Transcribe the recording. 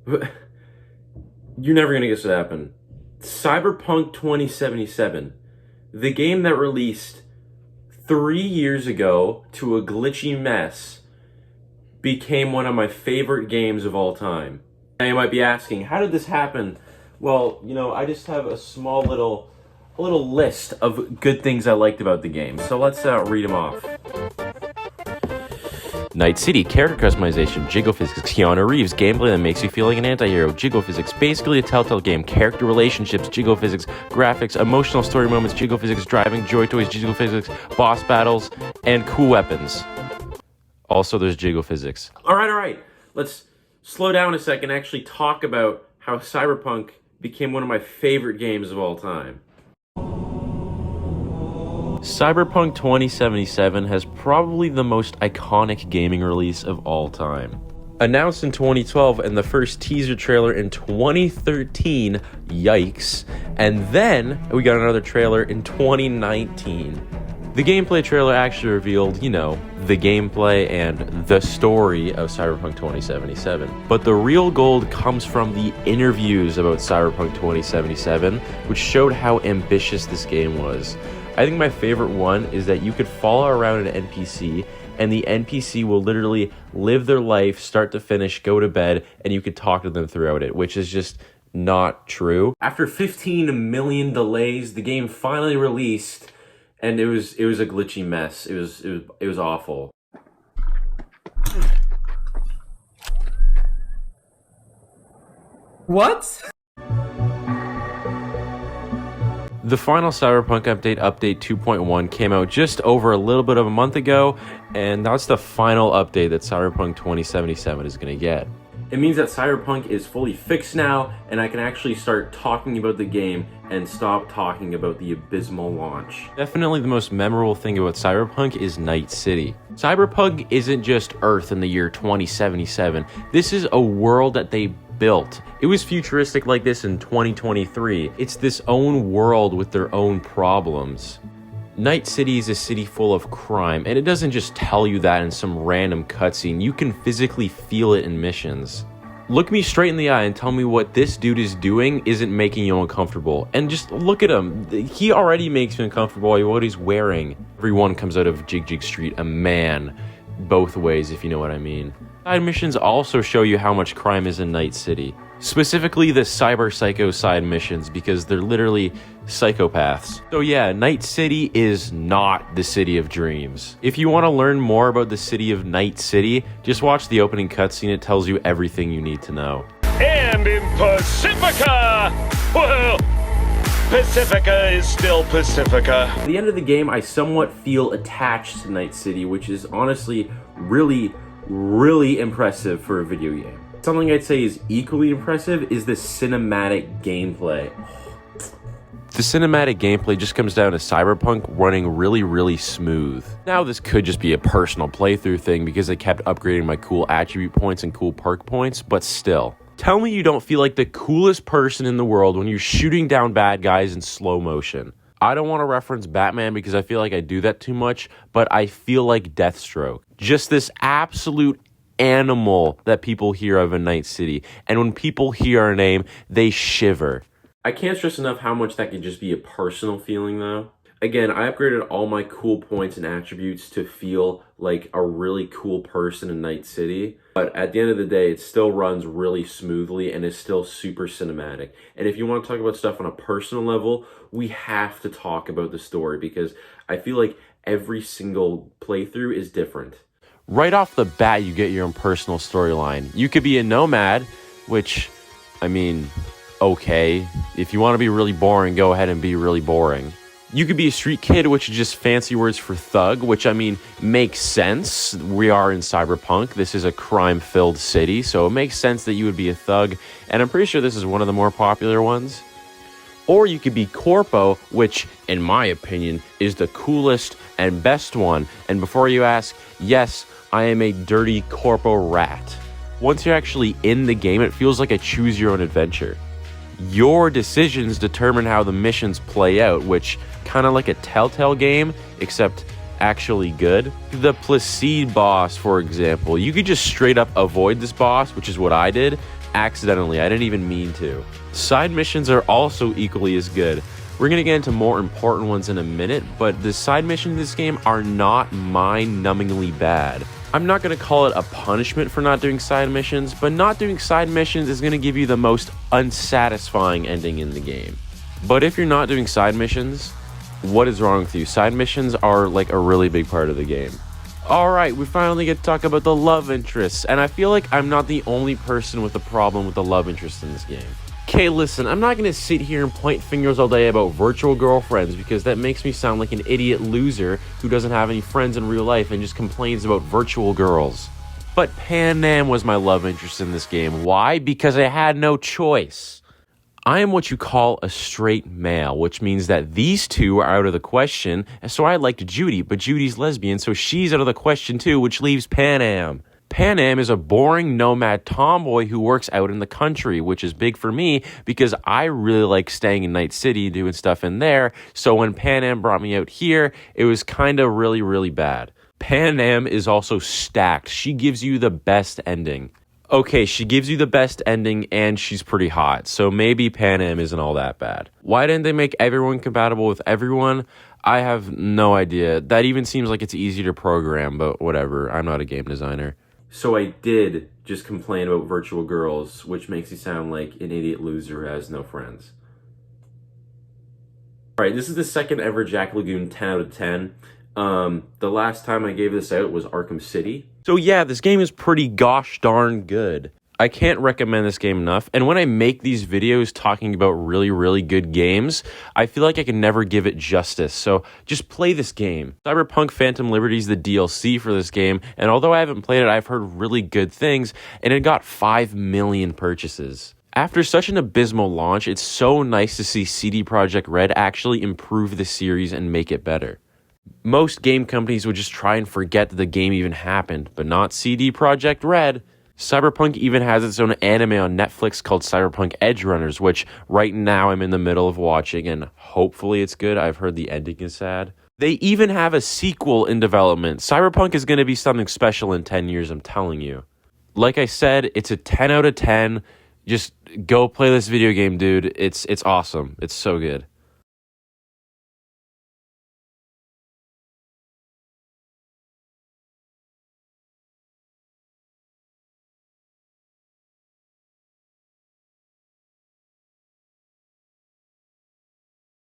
You're never gonna guess what happened. Cyberpunk 2077, the game that released 3 years ago to a glitchy mess, became one of my favorite games of all time. Now you might be asking, how did this happen? Well, I just have a little list of good things I liked about the game. So let's read them off. Night City, character customization, jiggle physics, Keanu Reeves, gameplay that makes you feel like an anti-hero, jiggle physics, basically a Telltale game, character relationships, jiggle physics, graphics, emotional story moments, jiggle physics, driving, joy toys, jiggle physics, boss battles, and cool weapons. Also, there's jiggle physics. All right. Let's slow down a second and actually talk about how Cyberpunk became one of my favorite games of all time. Cyberpunk 2077 has probably the most iconic gaming release of all time. Announced in 2012 and the first teaser trailer in 2013, yikes, and then we got another trailer in 2019. The gameplay trailer actually revealed, the gameplay and the story of Cyberpunk 2077. But the real gold comes from the interviews about Cyberpunk 2077, which showed how ambitious this game was. I think my favorite one is that you could follow around an NPC, and the NPC will literally live their life, start to finish, go to bed, and you could talk to them throughout it, which is just not true. After 15 million delays, the game finally released, and it was a glitchy mess. It was awful. What? The final Cyberpunk update 2.1, came out just over a little bit of a month ago, and that's the final update that Cyberpunk 2077 is going to get. It means that Cyberpunk is fully fixed now, and I can actually start talking about the game and stop talking about the abysmal launch. Definitely the most memorable thing about Cyberpunk is Night City. Cyberpunk isn't just Earth in the year 2077. This is a world that they built. It was futuristic like this in 2023. It's this own world with their own problems. Night City is a city full of crime, and it doesn't just tell you that in some random cutscene. You can physically feel it in missions. Look me straight in the eye and tell me what this dude is doing isn't making you uncomfortable. And just look at him. He already makes me uncomfortable by what he's wearing. Everyone comes out of Jig Street a man. Both ways, if you know what I mean. Side missions also show you how much crime is in Night City. Specifically the cyber psycho side missions, because they're literally psychopaths. So yeah, Night City is not the city of dreams. If you want to learn more about the city of Night City, just watch the opening cutscene. It tells you everything you need to know. And in Pacifica, well, Pacifica is still Pacifica. At the end of the game, I somewhat feel attached to Night City, which is honestly really impressive for a video game. Something I'd say is equally impressive is the cinematic gameplay. The cinematic gameplay just comes down to Cyberpunk running really smooth. Now this could just be a personal playthrough thing because I kept upgrading my cool attribute points and cool perk points, but still. Tell me you don't feel like the coolest person in the world when you're shooting down bad guys in slow motion. I don't want to reference Batman because I feel like I do that too much, but I feel like Deathstroke. Just this absolute animal that people hear of in Night City. And when people hear our name, they shiver. I can't stress enough how much that can just be a personal feeling though. Again, I upgraded all my cool points and attributes to feel like a really cool person in Night City. But at the end of the day, it still runs really smoothly and is still super cinematic. And if you want to talk about stuff on a personal level, we have to talk about the story because I feel like every single playthrough is different. Right off the bat, you get your own personal storyline. You could be a nomad, which, I mean, okay. If you want to be really boring, go ahead and be really boring. You could be a street kid, which is just fancy words for thug, which, I mean, makes sense. We are in Cyberpunk. This is a crime-filled city, so it makes sense that you would be a thug, and I'm pretty sure this is one of the more popular ones. Or you could be Corpo, which, in my opinion, is the coolest and best one. And before you ask, yes, I am a dirty Corpo rat. Once you're actually in the game, it feels like a choose-your-own-adventure. Your decisions determine how the missions play out, which kind of like a Telltale game, except actually good. The Placide boss, for example, you could just straight up avoid this boss, which is what I did, accidentally. I didn't even mean to. Side missions are also equally as good. We're going to get into more important ones in a minute, but the side missions in this game are not mind-numbingly bad. I'm not going to call it a punishment for not doing side missions, but not doing side missions is going to give you the most unsatisfying ending in the game. But if you're not doing side missions, what is wrong with you? Side missions are like a really big part of the game. Alright, we finally get to talk about the love interests, and I feel like I'm not the only person with a problem with the love interest in this game. Okay, listen, I'm not going to sit here and point fingers all day about virtual girlfriends because that makes me sound like an idiot loser who doesn't have any friends in real life and just complains about virtual girls. But Pan was my love interest in this game. Why? Because I had no choice. I am what you call a straight male, which means that these two are out of the question, so I liked Judy, but Judy's lesbian, so she's out of the question too, which leaves Pan. Pan is a boring nomad tomboy who works out in the country, which is big for me because I really like staying in Night City, doing stuff in there. So when Pan brought me out here, it was kind of really, really bad. Pan is also stacked. She gives you the best ending. Okay, she gives you the best ending and she's pretty hot. So maybe Pan isn't all that bad. Why didn't they make everyone compatible with everyone? I have no idea. That even seems like it's easy to program, but whatever. I'm not a game designer. So I did just complain about virtual girls, which makes me sound like an idiot loser who has no friends. Alright, this is the second ever Jack Lagoon 10 out of 10. The last time I gave this out was Arkham City. So yeah, this game is pretty gosh darn good. I can't recommend this game enough, and when I make these videos talking about really, really good games, I feel like I can never give it justice, so just play this game. Cyberpunk Phantom Liberty is the DLC for this game, and although I haven't played it, I've heard really good things, and it got 5 million purchases. After such an abysmal launch, it's so nice to see CD Projekt Red actually improve the series and make it better. Most game companies would just try and forget that the game even happened, but not CD Projekt Red. Cyberpunk even has its own anime on Netflix called Cyberpunk Edge Runners, which right now I'm in the middle of watching, and hopefully it's good. I've heard the ending is sad. They even have a sequel in development. Cyberpunk is going to be something special in 10 years, I'm telling you. Like I said, it's a 10 out of 10. Just go play this video game, dude. It's awesome. It's so good.